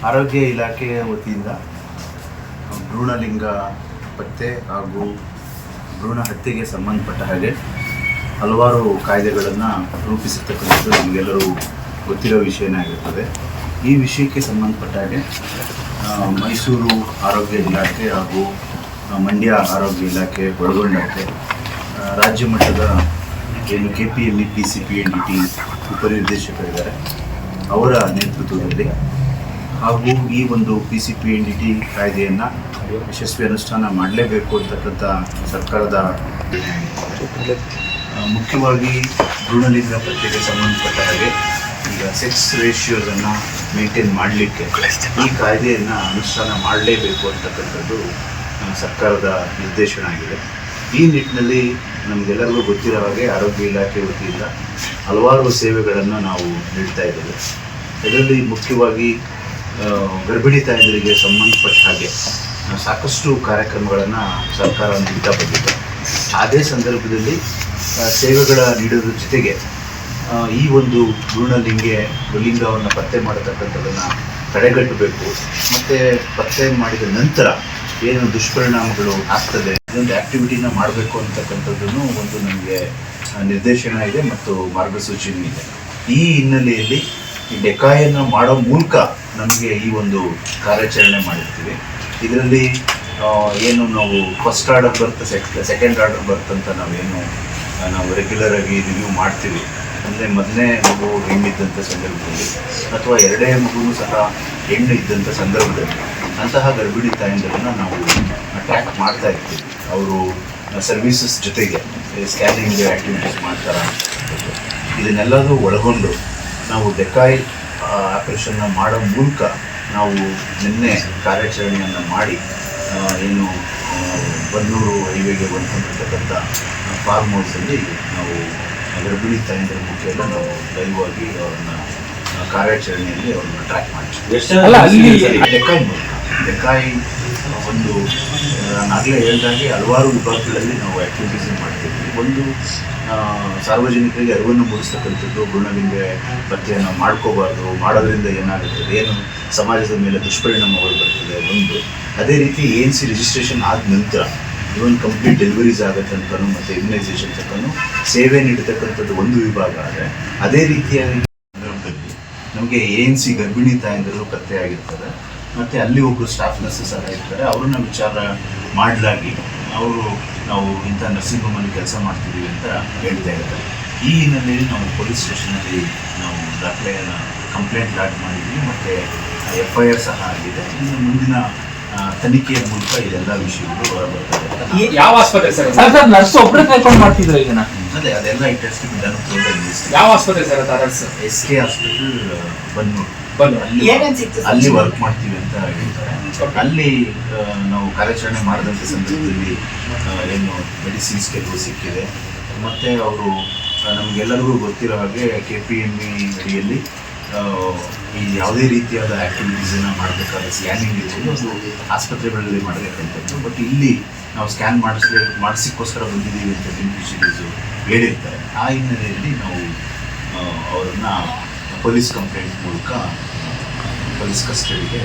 ಆರೋಗ್ಯ ಇಲಾಖೆಯ ವತಿಯಿಂದ ಭ್ರೂಣಲಿಂಗ ಪತ್ತೆ ಹಾಗೂ ಭ್ರೂಣ ಹತ್ಯೆಗೆ ಸಂಬಂಧಪಟ್ಟ ಹಾಗೆ ಹಲವಾರು ಕಾಯ್ದೆಗಳನ್ನು ರೂಪಿಸಿರ್ತಕ್ಕಂಥದ್ದು ನಮಗೆಲ್ಲರೂ ಗೊತ್ತಿರೋ ವಿಷಯನೇ ಆಗಿರ್ತದೆ. ಈ ವಿಷಯಕ್ಕೆ ಸಂಬಂಧಪಟ್ಟ ಹಾಗೆ ಮೈಸೂರು ಆರೋಗ್ಯ ಇಲಾಖೆ ಹಾಗೂ ಮಂಡ್ಯ ಆರೋಗ್ಯ ಇಲಾಖೆ ಒಳಗೊಂಡಂತೆ ರಾಜ್ಯ ಮಟ್ಟದ ಏನು KPME PCPNDT ಉಪನಿರ್ದೇಶಕರಿದ್ದಾರೆ ಅವರ ನೇತೃತ್ವದಲ್ಲಿ ಹಾಗೂ ಈ ಒಂದು PCPNDT ಕಾಯ್ದೆಯನ್ನು ಯಶಸ್ವಿ ಅನುಷ್ಠಾನ ಮಾಡಲೇಬೇಕು ಅಂತಕ್ಕಂಥ ಸರ್ಕಾರದ ಮುಖ್ಯವಾಗಿ ಭ್ರೂಣಲಿಂಗ ಪತ್ತೆಗೆ ಸಂಬಂಧಪಟ್ಟ ಹಾಗೆ ಈಗ ಸೆಕ್ಸ್ ರೇಷಿಯೋಸನ್ನು ಮೇಂಟೈನ್ ಮಾಡಲಿಕ್ಕೆ ಈ ಕಾಯ್ದೆಯನ್ನು ಅನುಷ್ಠಾನ ಮಾಡಲೇಬೇಕು ಅಂತಕ್ಕಂಥದ್ದು ಸರ್ಕಾರದ ನಿರ್ದೇಶನ ಆಗಿದೆ. ಈ ನಿಟ್ಟಿನಲ್ಲಿ ನಮಗೆಲ್ಲರಿಗೂ ಗೊತ್ತಿರೋ ಹಾಗೆ ಆರೋಗ್ಯ ಇಲಾಖೆ ವತಿಯಿಂದ ಹಲವಾರು ಸೇವೆಗಳನ್ನು ನಾವು ನೀಡ್ತಾ ಇದ್ದೇವೆ. ಇದರಲ್ಲಿ ಮುಖ್ಯವಾಗಿ ಗರ್ಭಿಣಿ ತಾಯಂದಿರಿಗೆ ಸಂಬಂಧಪಟ್ಟ ಹಾಗೆ ಸಾಕಷ್ಟು ಕಾರ್ಯಕ್ರಮಗಳನ್ನು ಸರ್ಕಾರ ನೀಡ್ತಾ ಬಂದಿದೆ. ಅದೇ ಸಂದರ್ಭದಲ್ಲಿ ಸೇವೆಗಳ ನೀಡೋದ್ರ ಜೊತೆಗೆ ಈ ಒಂದು ಲಿಂಗವನ್ನು ಪತ್ತೆ ಮಾಡತಕ್ಕಂಥದ್ದನ್ನು ತಡೆಗಟ್ಟಬೇಕು ಮತ್ತು ಪತ್ತೆ ಮಾಡಿದ ನಂತರ ಏನು ದುಷ್ಪರಿಣಾಮಗಳು ಆಗ್ತದೆ ಇದೊಂದು ಆ್ಯಕ್ಟಿವಿಟಿನ ಮಾಡಬೇಕು ಅಂತಕ್ಕಂಥದ್ದನ್ನು ಒಂದು ನಮಗೆ ನಿರ್ದೇಶನ ಇದೆ ಮತ್ತು ಮಾರ್ಗಸೂಚನೆ ಇದೆ. ಈ ಹಿನ್ನೆಲೆಯಲ್ಲಿ ಈ ಡೆಕಾಯನ್ನು ಮಾಡೋ ಮೂಲಕ ನಮಗೆ ಈ ಒಂದು ಕಾರ್ಯಾಚರಣೆ ಮಾಡಿರ್ತೀವಿ. ಇದರಲ್ಲಿ ಏನು ನಾವು ಫಸ್ಟ್ ಆರ್ಡರ್ ಬರ್ತ್ ಸೆಕೆಂಡ್ ಆರ್ಡರ್ ಬರ್ತ್ ಅಂತ ನಾವು ರೆಗ್ಯುಲರಾಗಿ ರಿವ್ಯೂ ಮಾಡ್ತೀವಿ. ಅಂದರೆ ಮೊದಲನೇ ಮಗು ಹೆಣ್ಣಿದ್ದಂಥ ಸಂದರ್ಭದಲ್ಲಿ ಅಥವಾ ಎರಡನೇ ಮಗುವೂ ಸಹ ಹೆಣ್ಣು ಇದ್ದಂಥ ಸಂದರ್ಭದಲ್ಲಿ ಅಂತಹ ಗರ್ಭಿಣಿ ತಾಯಂದಿರನ್ನು ನಾವು ಟ್ರ್ಯಾಕ್ ಮಾಡ್ತಾ ಇರ್ತೀವಿ. ಅವರು ಸರ್ವೀಸಸ್ ಜೊತೆಗೆ ಸ್ಕ್ಯಾನಿಂಗ್ ಆ್ಯಕ್ಟಿವಿಟೀಸ್ ಮಾಡ್ತಾರೆ. ಇದನ್ನೆಲ್ಲದೂ ಒಳಗೊಂಡು ನಾವು ಡೆಕಾಯ್ ಆಪರೇಷನ್ನ ಮಾಡೋ ಮೂಲಕ ನಾವು ನಿನ್ನೆ ಕಾರ್ಯಾಚರಣೆಯನ್ನು ಮಾಡಿ ಏನು ಬನ್ನೂರು ಹೈವೇಗೆ ಬಂದಿರತಕ್ಕಂಥ ಫಾರ್ಮ್ ಹೌಸಲ್ಲಿ ನಾವು ಗರ್ಭಿಣಿ ತಾಯಂದಿರ ಮುಖ್ಯ ನಾವು ಲೈವ್ ಆಗಿ ಅವ್ರನ್ನ ಕಾರ್ಯಾಚರಣೆಯಲ್ಲಿ ಅವ್ರನ್ನ ಟ್ರ್ಯಾಕ್ ಮಾಡ್ತೀವಿ. ಡೆಕಾಯ್ ಒಂದು ನಾಗಲೇ ಹೇಳಿದಾಗೆ ಹಲವಾರು ವಿಭಾಗಗಳಲ್ಲಿ ನಾವು ಆ್ಯಕ್ಟಿವಿಟೀಸ್ ಮಾಡ್ತೀವಿ. ಒಂದು ಸಾರ್ವಜನಿಕರಿಗೆ ಅರಿವನ್ನು ಮೂಡಿಸ್ತಕ್ಕಂಥದ್ದು ಭ್ರೂಣಲಿಂಗ ಪತ್ತೆಯನ್ನು ಮಾಡ್ಕೋಬಾರ್ದು, ಮಾಡೋದ್ರಿಂದ ಏನಾಗುತ್ತದೆ, ಏನು ಸಮಾಜದ ಮೇಲೆ ದುಷ್ಪರಿಣಾಮಗಳು ಬರ್ತದೆ ಒಂದು. ಅದೇ ರೀತಿ ANC ರಿಜಿಸ್ಟ್ರೇಷನ್ ಆದ ನಂತರ ಇವನ್ ಕಂಪ್ಲೀಟ್ ಡೆಲಿವರೀಸ್ ಆಗುತ್ತೆ ಅಂತಲೂ ಮತ್ತು ಇಮ್ಯುನೈಸೇಷನ್ ತಕ್ಕೂ ಸೇವೆ ನೀಡತಕ್ಕಂಥದ್ದು ಒಂದು ವಿಭಾಗ. ಆದರೆ ಅದೇ ರೀತಿಯಾಗಿ ಸಂದರ್ಭದಲ್ಲಿ ನಮಗೆ ANC ಗರ್ಭಿಣಿ ತಾಯಂದಿರು ಪತ್ತೆ ಆಗಿರ್ತದೆ ಮತ್ತು ಅಲ್ಲಿ ಒಬ್ಬರು ಸ್ಟಾಫ್ ನರ್ಸ್ ಸಹ ಇರ್ತಾರೆ. ಅವ್ರನ್ನ ವಿಚಾರ ಮಾಡಲಾಗಿ ನಾವು ಇಂಥ ನರ್ಸಿಂಗ್ ಹೋಮಲ್ಲಿ ಕೆಲಸ ಮಾಡ್ತಿದ್ದೀವಿ ಅಂತ ಹೇಳ್ತಾ ಇರ್ತಾರೆ. ಈ ಹಿನ್ನೆಲೆಯಲ್ಲಿ ನಾವು ಪೊಲೀಸ್ ಸ್ಟೇಷನಲ್ಲಿ ನಾವು ಕಂಪ್ಲೇಂಟ್ ಲಾಡ್ಜ್ ಮಾಡಿದ್ವಿ ಮತ್ತು FIR ಸಹ ಆಗಿದೆ. ಇನ್ನು ಮುಂದಿನ ತನಿಖೆಯ ಮೂಲಕ ಇದೆಲ್ಲ ವಿಷಯಗಳು ಹೊರಬರ್ತದೆ. ಯಾವ ಆಸ್ಪತ್ರೆ ಸರ್ ನರ್ಸ್ ಒಬ್ಬರೇ ಕರ್ಕೊಂಡು ಮಾಡ್ತಿದ್ರು ಇದನ್ನ? ಅದೇ ಅದೆಲ್ಲ ಈ ಟೆಸ್ಟ್ ವಿಧಾನ ಯಾವ ಆಸ್ಪತ್ರೆ sir nurse? SK hospital Bannur ಅಲ್ಲಿ ವರ್ಕ್ ಮಾಡ್ತೀವಿ ಅಂತ ಹೇಳ್ತಾರೆ. ಅಲ್ಲಿ ನಾವು ಕಾರ್ಯಾಚರಣೆ ಮಾಡಿದಂಥ ಸಂದರ್ಭದಲ್ಲಿ ಏನು ಮೆಡಿಸಿನ್ಸ್ ಕೆಲವು ಸಿಕ್ಕಿದೆ. ಮತ್ತು ಅವರು ನಮಗೆಲ್ಲರಿಗೂ ಗೊತ್ತಿರೋ ಹಾಗೆ KPME ಅಡಿಯಲ್ಲಿ ಈ ಯಾವುದೇ ರೀತಿಯಾದ ಆ್ಯಕ್ಟಿವಿಟೀಸನ್ನು ಮಾಡಬೇಕಾದ ಸ್ಕ್ಯಾನಿಂಗ್ ಇರ್ಬೋದು ಅದು ಆಸ್ಪತ್ರೆಗಳಲ್ಲಿ ಮಾಡಬೇಕಂತದ್ದು. ಬಟ್ ಇಲ್ಲಿ ನಾವು ಸ್ಕ್ಯಾನ್ ಮಾಡಿಸಿಕ್ಕೋಸ್ಕರ ಬಂದಿದ್ದೀವಿ ಅಂತ ಬೆನಿಫಿಷರೀಸು ಹೇಳಿರ್ತಾರೆ. ಆ ಹಿನ್ನೆಲೆಯಲ್ಲಿ ನಾವು ಅವರನ್ನು ಪೊಲೀಸ್ ಕಂಪ್ಲೇಂಟ್ ಮೂಲಕ ಪೊಲೀಸ್ ಕಸ್ಟಡಿಗೆ